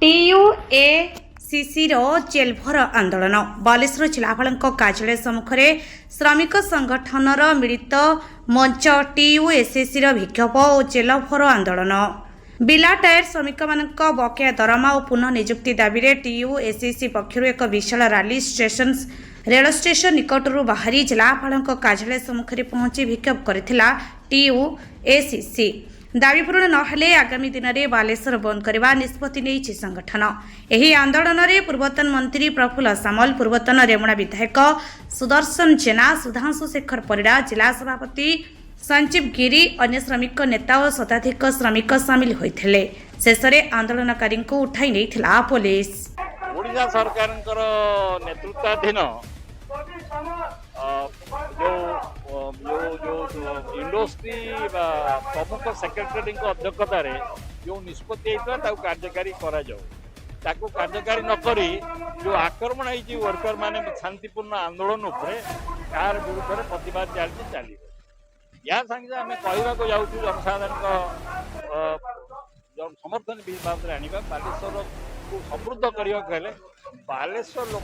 टीयूएसीसी जेलभर आंदोलन बालेश्वर जिलापाल कार्यालय सम्मुखें श्रमिक संगठनर मिलित मंच टीयूएसीसी विक्षोभ और जेलभर आंदोलन बिला टायर श्रमिक बकेया दरमा और पुनः निजुक्ति दाबी टीयूएसीसी पक्षर एक विशाल रैली रेल स्टेशन निकटर बाहरी जिलापाल कार्यालय सम्मुखें पहुंची विक्षोभ करथिला टीयूएसीसी दाबी पूरण नहेले आगामी दिन में बालेश्वर बंद करने निष्पत्ति नहीं संगठन। यह आंदोलन में पूर्वतन मंत्री प्रफुल्ल सामल, पूर्वतन रेमुणा विधायक सुदर्शन जेना, सुधांशु शेखर परिड़ा, जिला सभापति संजीव गिरी, अन्य श्रमिक नेता और शताधिक श्रमिक सामिल होते। शेष में आंदोलनकारी को उठाई नहीं पुलिस। ओडिशा सरकार नेतृत्वाधीन जो इंडस्ट्री प्रमुख सेक्रेटरी अध्यक्षता जो निष्पत्ति कार्यकारी कार्यकारी नक जो आक्रमण होती वर्कर मान शांतिपूर्ण आंदोलन तार विरुद्ध में प्रतिवाद चली या संगे आम कहवाक जाऊँ जनसाधारण समर्थन भाव में आने बालेश्वर को समृद्ध करने बालेश्वर लोक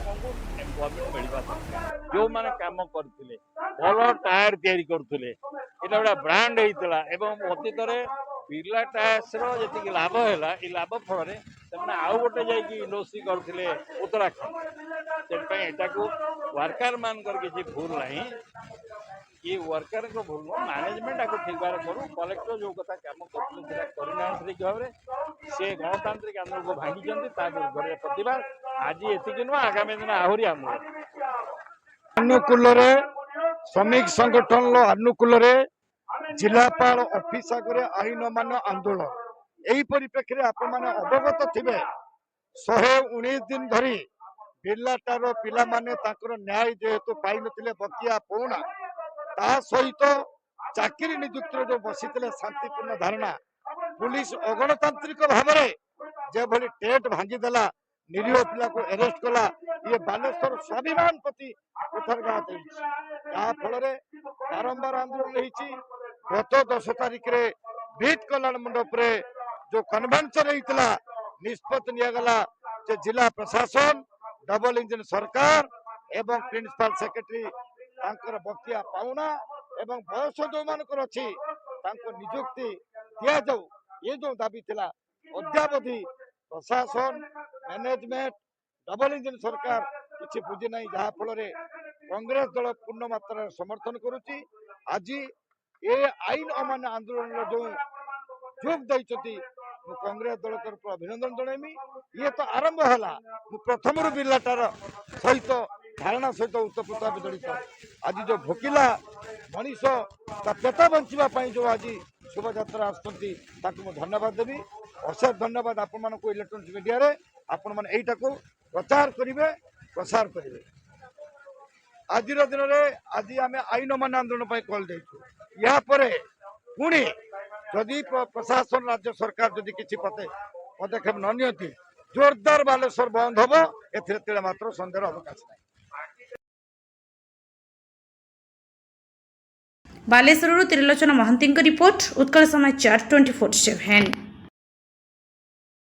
एम्प्लॉयमेंट मिलवा दरकार जो मैंने कम करते भल टायर तैयारी करते गोटे ब्रांड होता अतीत बिरला टायर्स जी लाभ है ये लाभ फल आउ गोटे इंडस्ट्री करते उत्तराखंड से वर्कर मान किसी भूल ना ये वर्कर को भूल मैनेजमेंट आपको ठीक भाव करूँ कलेक्टर जो कथा कम करना ठीक भाव से गणतांत्रिक आंदोलन को भांगी विरुद्ध प्रतिवाद आज ये नुह आगामी दिन आहरी आंदोलन अनुकूल श्रमिक संगठन अनुकूल जिलापाल ऑफिस आगे आईन मान आंदोलन यही परिप्रेक्षी आपण मैंने अवगत थे 119 दिन धरी बिरलाटार पिला माने न्याय जेहेतु पाई नथिले बकिया पौना ता सहित चाकरी नियुक्ति जो बसी शांतिपूर्ण धारणा पुलिस अगणतांत्रिक भाव में जो भली टेट भांगीदेला निरीह पिला को अरेस्ट कला ये बालेश्वर स्वाभिमान प्रति कुठारघात फल बारंबार आंदोलन होती गत 10 तारिख रे बीट कल्याण मंडप रे जो कन्वेंशन होता निष्पत्ति निगला जे जिला प्रशासन डबल इंजन सरकार एवं प्रिंसिपल सेक्रेटरी बकिया पाउना एवं बयस जो मानकर अच्छी निजुक्ति दि जाऊ ये जो दाबी थिला अद्यावधि प्रशासन मैनेजमेंट डबल इंजन सरकार किसी बुझी ना जहाँ फल कांग्रेस दल पूर्ण मात्रा समर्थन करुच्ची आज ये आईन अमान्य आंदोलन जो जोग देती कांग्रेस दल तरफ अभिनंदन जनइमी ये तो आरंभ है प्रथम बिरलाटार सहित धारणा सहित उत्तपुत भाव जड़ित आज जो भोकिला मनीष पेट बचाई जो आज शोभा आसुँच धन्यवाद देवी अशेष धन्यवाद आपण मान इलेक्ट्रोनिक्स मीडिया रे आपण मान एटा को प्रचार करेंगे प्रसार करेंगे आज दिन में आज आम आईन मान आंदोलन कल देचु या पुणी जदि प्रशासन राज्य सरकार जदि किसी पदक्षेप न नियंती जोरदार बालेश्वर बंद हम ए मात्र सन्देह अवकाश नहीं। बालेश्वर त्रिलोचन महांती रिपोर्ट उत्कल समाचार 24/7।